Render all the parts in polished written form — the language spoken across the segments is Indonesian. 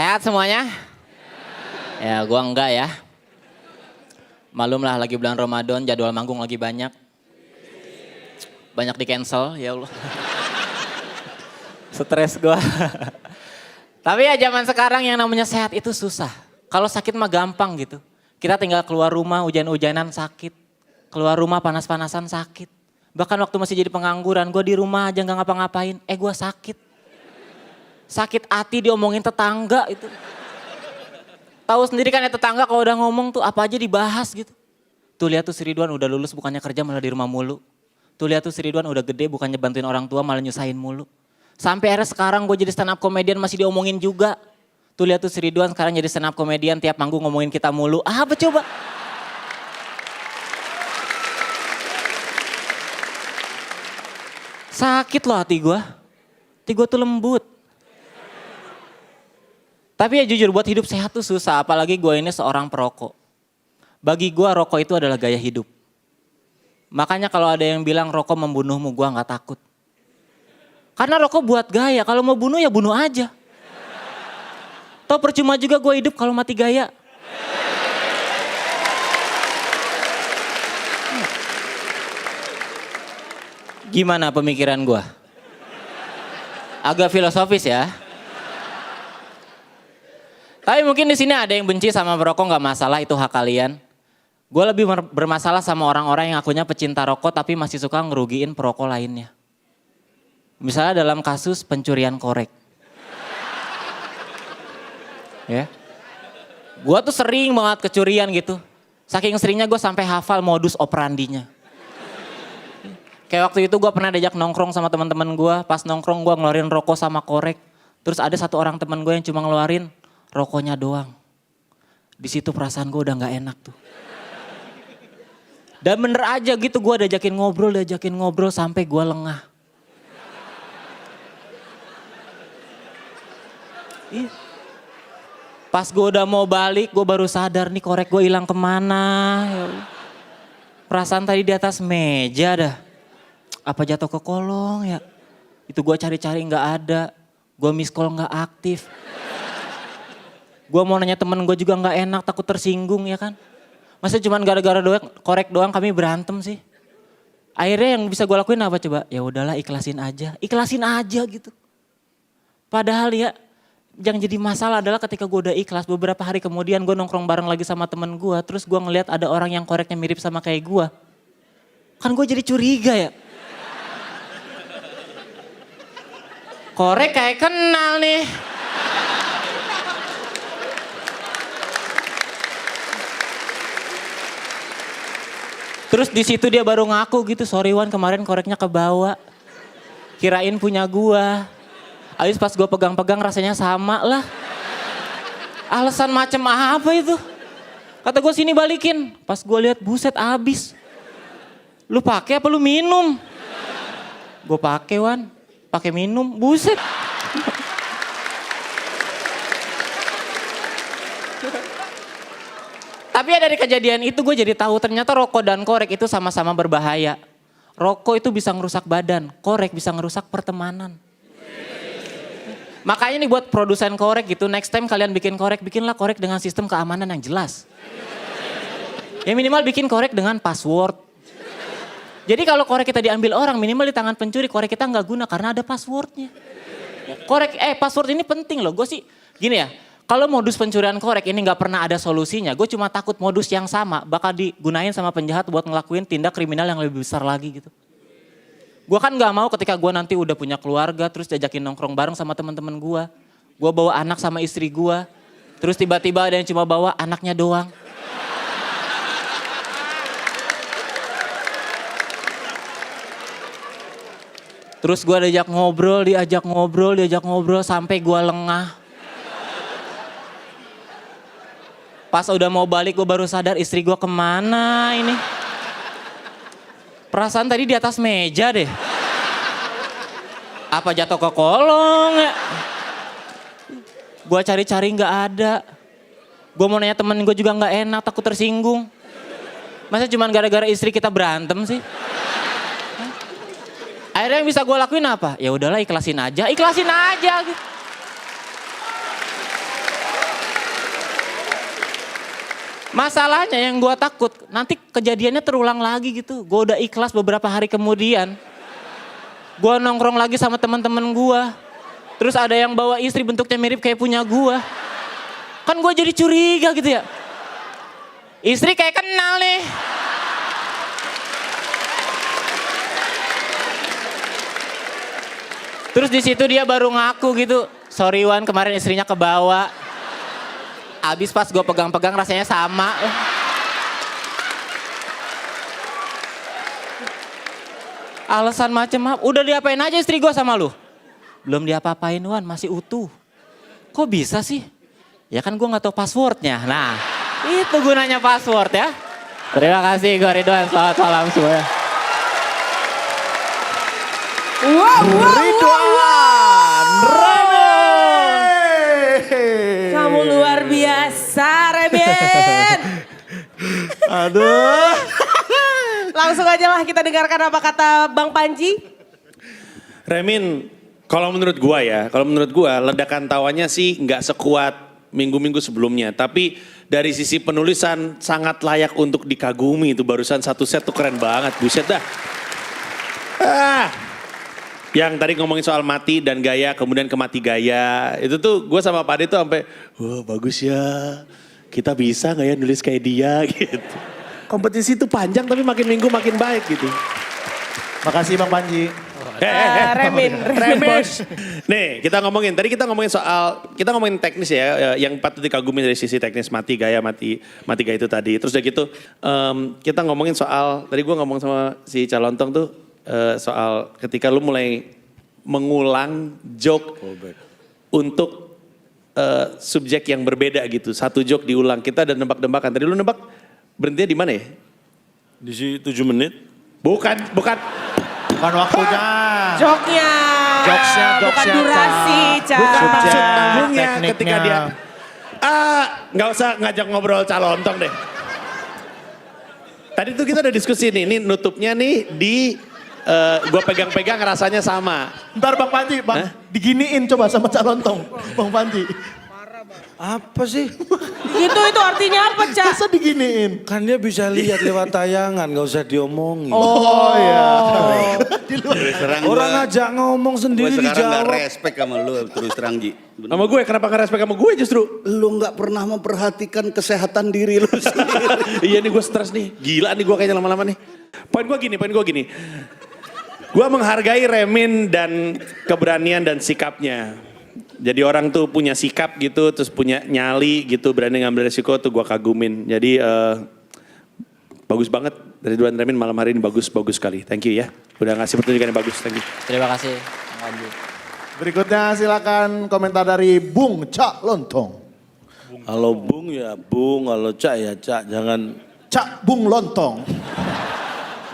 Sehat semuanya? Ya gua enggak ya. Malum lah lagi bulan Ramadan, jadwal manggung lagi banyak. Banyak di cancel, ya Allah. Stres gua. Tapi ya zaman sekarang yang namanya sehat itu susah. Kalau sakit mah gampang gitu. Kita tinggal keluar rumah hujan-hujanan sakit. Keluar rumah panas-panasan sakit. Bahkan waktu masih jadi pengangguran, gue di rumah aja gak ngapa-ngapain. Gue sakit. Sakit hati diomongin tetangga itu. Tahu sendiri kan ya tetangga kalau udah ngomong tuh apa aja dibahas gitu. Tuh lihat tuh si Ridwan udah lulus bukannya kerja malah di rumah mulu. Tuh lihat tuh si Ridwan udah gede bukannya bantuin orang tua malah nyusahin mulu. Sampai akhirnya sekarang gue jadi stand up comedian masih diomongin juga. Tuh lihat tuh si Ridwan sekarang jadi stand up comedian tiap manggung ngomongin kita mulu. Apa coba? Sakit loh hati gue. Hati gue tuh lembut. Tapi ya jujur buat hidup sehat tuh susah. Apalagi gue ini seorang perokok. Bagi gue rokok itu adalah gaya hidup. Makanya kalau ada yang bilang rokok membunuhmu, gue gak takut. Karena rokok buat gaya. Kalau mau bunuh ya bunuh aja. Toh percuma juga gue hidup kalau mati gaya. Gimana pemikiran gue? Agak filosofis ya. Tapi mungkin di sini ada yang benci sama merokok nggak masalah, itu hak kalian. Gue lebih bermasalah sama orang-orang yang akunya pecinta rokok tapi masih suka ngerugiin perokok lainnya. Misalnya dalam kasus pencurian korek. Ya. Gue tuh sering banget kecurian gitu. Saking seringnya gue sampai hafal modus operandinya. Kayak waktu itu gue pernah diajak nongkrong sama teman-teman gue. Pas nongkrong gue ngeluarin rokok sama korek. Terus ada satu orang teman gue yang cuma ngeluarin rokoknya doang. Di situ perasaan gue udah gak enak tuh. Dan bener aja gitu gue diajakin ngobrol sampai gue lengah. Iya. Pas gue udah mau balik gue baru sadar nih korek gue hilang kemana. Perasaan tadi di atas meja dah. Apa jatuh ke kolong ya? Itu gue cari-cari gak ada. Gue miss call gak aktif. Gue mau nanya temen gue juga gak enak, takut tersinggung ya kan. Masa cuma gara-gara korek doang kami berantem sih. Akhirnya yang bisa gue lakuin apa coba? Ya udahlah ikhlasin aja gitu. Padahal ya yang jadi masalah adalah ketika gue udah ikhlas beberapa hari kemudian gue nongkrong bareng lagi sama temen gue. Terus gue ngeliat ada orang yang koreknya mirip sama kayak gue. Kan gue jadi curiga ya. Korek kayak kenal nih. Terus di situ dia baru ngaku gitu, sorry Wan kemarin koreknya kebawa. Kirain punya gua. Habis pas gua pegang-pegang rasanya sama lah. Alasan macem apa itu? Kata gua sini balikin. Pas gua lihat buset abis. Lu pakai apa lu minum? Gua pakai Wan, pakai minum, buset. Tapi ya dari kejadian itu gue jadi tahu ternyata rokok dan korek itu sama-sama berbahaya. Rokok itu bisa ngerusak badan, korek bisa ngerusak pertemanan. Makanya nih buat produsen korek gitu, next time kalian bikin korek, bikinlah korek dengan sistem keamanan yang jelas. Ya minimal bikin korek dengan password. Jadi kalau korek kita diambil orang, minimal di tangan pencuri korek kita nggak guna karena ada passwordnya. Password ini penting loh, gue sih gini ya. Kalau modus pencurian korek ini nggak pernah ada solusinya, gue cuma takut modus yang sama bakal digunain sama penjahat buat ngelakuin tindak kriminal yang lebih besar lagi gitu. Gue kan nggak mau ketika gue nanti udah punya keluarga terus diajakin nongkrong bareng sama teman-teman gue bawa anak sama istri gue, terus tiba-tiba ada yang cuma bawa anaknya doang. Terus gue diajak ngobrol sampai gue lengah. Pas udah mau balik gue baru sadar istri gue kemana ini. Perasaan tadi di atas meja deh. Apa jatuh ke kolong ya? Gue cari-cari gak ada. Gue mau nanya temen gue juga gak enak, takut tersinggung. Masa cuma gara-gara istri kita berantem sih? Akhirnya yang bisa gue lakuin apa? Ya udahlah ikhlasin aja gitu. Masalahnya yang gue takut nanti kejadiannya terulang lagi gitu. Gue udah ikhlas beberapa hari kemudian. Gue nongkrong lagi sama teman-teman gue. Terus ada yang bawa istri bentuknya mirip kayak punya gue. Kan gue jadi curiga gitu ya. Istri kayak kenal nih. Terus di situ dia baru ngaku gitu. Sorry Wan, kemarin istrinya kebawa. Abis pas gue pegang-pegang rasanya sama. Alasan macem apa? Udah diapain aja istri gue sama lu? Belum diapa-apain Wan, masih utuh. Kok bisa sih? Ya kan gue gak tahu passwordnya. Nah, itu gunanya password ya. Terima kasih gue Ridwan, selamat malam semuanya. Ridwan Kamu luar biasa, Remin. Aduh. Langsung aja lah kita dengarkan apa kata Bang Panji. Remin, kalau menurut gua ledakan tawanya sih nggak sekuat minggu-minggu sebelumnya. Tapi dari sisi penulisan sangat layak untuk dikagumi. Itu barusan satu set tuh keren banget, buset dah. Yang tadi ngomongin soal mati dan gaya, kemudian ke mati gaya. Itu tuh gue sama Pak Ade tuh sampai, wah bagus ya. Kita bisa gak ya nulis kayak dia gitu. Kompetisi itu panjang tapi makin minggu makin baik gitu. Makasih Bang Panji. Remin. Bos. Nih kita ngomongin soal, kita ngomongin teknis ya. Yang patut dikagumi dari sisi teknis mati gaya itu tadi. Terus udah gitu kita ngomongin soal, tadi gue ngomong sama si Calontong tuh. Soal ketika lu mulai mengulang joke untuk subjek yang berbeda gitu. Satu joke diulang, kita ada nebak-nebakan. Tadi lu nebak berhentinya di mana ya? Di 7 menit. Bukan. Bukan waktunya. Joknya. Jokesnya, Bukan durasi, Ca. Bukan maksud Subjek, panggungnya tekniknya. ketika dia. Nggak usah ngajak ngobrol Calontong deh. Tadi tuh kita udah diskusi nih, ini nutupnya nih di gue pegang-pegang rasanya sama. Ntar Bang Panji, diginiin coba sama Calontong. Bang Panji. Apa sih? Gitu itu artinya apa, Ca? Masa diginiin? Kan dia bisa lihat lewat tayangan, gak usah diomongin. Oh iya. Terus terang Orang ngajak ngomong gue sendiri sekarang gak dijawab. respect sama lu terus terang Ji. Sama gue, kenapa gak respect sama gue justru? Lu gak pernah memperhatikan kesehatan diri lu sendiri. Iya nih gue stres nih, gila nih gue kayaknya lama-lama nih. Poin gue gini. Gue menghargai Remin dan keberanian dan sikapnya. Jadi orang tuh punya sikap gitu, terus punya nyali gitu, berani ngambil resiko tuh gue kagumin. Jadi bagus banget dari Ridwan Remin malam hari ini bagus sekali. Thank you ya, udah ngasih pertunjukan yang bagus, thank you. Terima kasih. Bang Panji. Berikutnya silakan komentar dari Bung Cak Lontong. Kalau Bung ya Bung, kalau Cak ya Cak. Jangan, Cak Bung Lontong.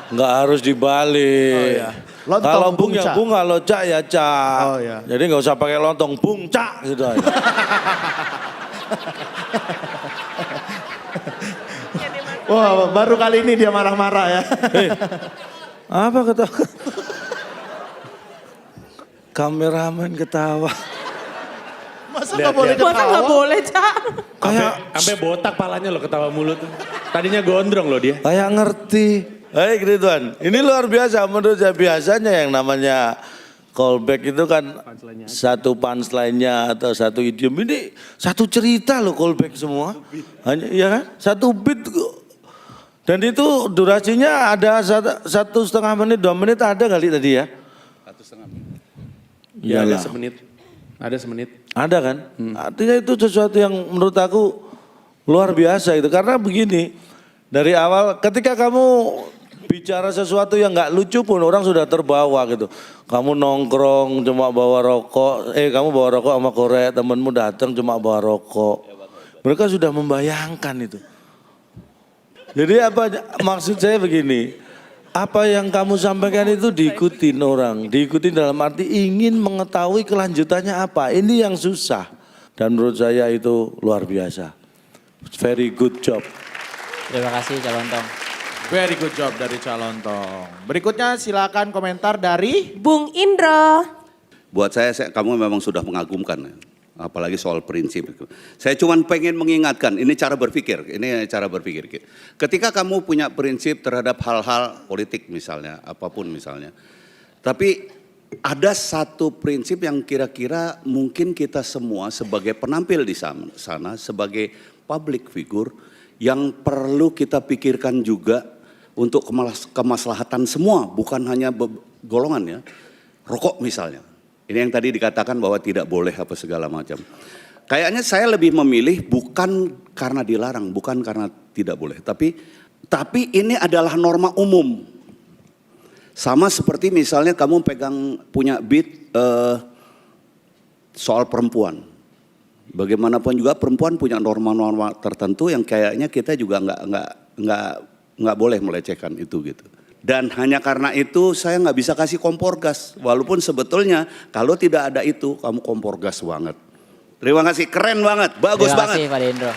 nggak harus dibalik. Oh iya. Lontong, Kalau Bung Bung ya Cak. Bung, kalau Cak ya Cak. Oh iya. Jadi nggak usah pakai lontong, Bung Cak gitu aja. Wah baru kali ini dia marah-marah ya. Apa ketawa? Kameramen ketawa. Masa Lihat, gak boleh lihat. Masa ketawa? gak boleh, Ca? Kayak Sampai botak palanya lo ketawa mulut. Tadinya gondrong loh dia. kayak ngerti. Baik Ridwan, ini luar biasa menurut saya. Biasanya yang namanya callback itu kan satu punchline-nya atau satu idiom. Ini satu cerita loh callback semua. Hanya, ya kan? Satu beat. Dan itu durasinya ada 1,5 menit, 2 menit ada kali tadi ya? 1,5 menit. Ya ada Iyalah. semenit. Ada semenit. Ada kan? Artinya itu sesuatu yang menurut aku luar biasa itu. Karena begini, dari awal ketika kamu bicara sesuatu yang nggak lucu pun orang sudah terbawa gitu. Kamu nongkrong cuma bawa rokok, kamu bawa rokok sama korek, temenmu datang cuma bawa rokok. Mereka sudah membayangkan itu. Jadi apa maksud saya begini, apa yang kamu sampaikan itu diikutin orang, diikutin dalam arti ingin mengetahui kelanjutannya apa. Ini yang susah dan menurut saya itu luar biasa. Very good job. Terima kasih Calontong. Very good job dari Cak Lontong. Berikutnya silakan komentar dari Bung Indro. Buat saya kamu memang sudah mengagumkan. apalagi soal prinsip. Saya cuma pengen mengingatkan, ini cara berpikir. Ketika kamu punya prinsip terhadap hal-hal politik misalnya, apapun misalnya. Tapi ada satu prinsip yang kira-kira mungkin kita semua sebagai penampil di sana, sebagai public figure yang perlu kita pikirkan juga untuk kemaslahatan semua, bukan hanya golongan ya. Rokok misalnya. Ini yang tadi dikatakan bahwa tidak boleh apa segala macam. Kayaknya saya lebih memilih bukan karena dilarang, bukan karena tidak boleh. Tapi ini adalah norma umum. Sama seperti misalnya kamu punya beat soal perempuan. Bagaimanapun juga perempuan punya norma-norma tertentu yang kayaknya kita juga nggak boleh melecehkan itu gitu. Dan hanya karena itu saya nggak bisa kasih kompor gas. Walaupun sebetulnya kalau tidak ada itu kamu kompor gas banget. Terima kasih, keren banget, bagus banget. Terima kasih Pak Dendro.